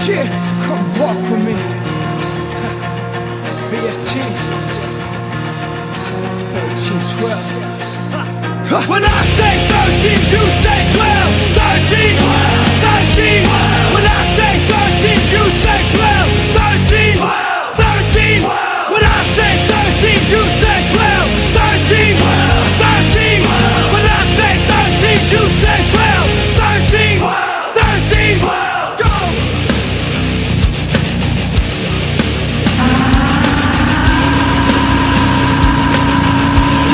Yeah, so come walk with me. BFT 1312. When I say 13, you say 12. 13, 13. When I say 13, you say 12. 13, 13. When I say 13, you say 12. 13, 13. When I say 13, you say 12. 13, 13. Go!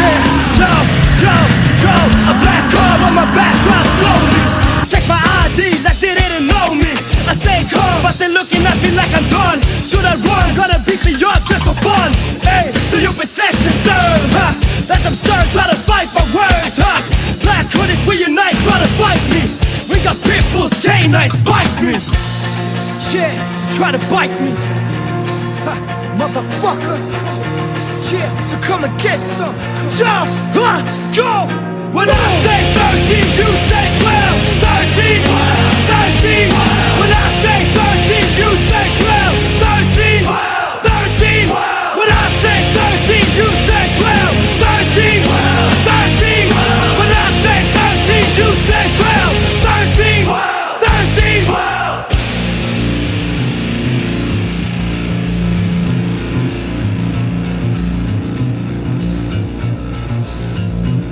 Yeah, jump, jump, jump. A black car on my back drive slowly. Check my ID like they didn't know me. I stay calm, but they're looking at me like I'm done. Should I run? Gonna beat me up just for fun. Hey, so you been safe and served, huh? That's absurd, try to fight my words, huh? Black hoodies, we unite, try to fight me. We got pit bulls, canines, bite me. Yeah, try to bite me, ha, motherfucker. Yeah, so come and get some. Yeah, go!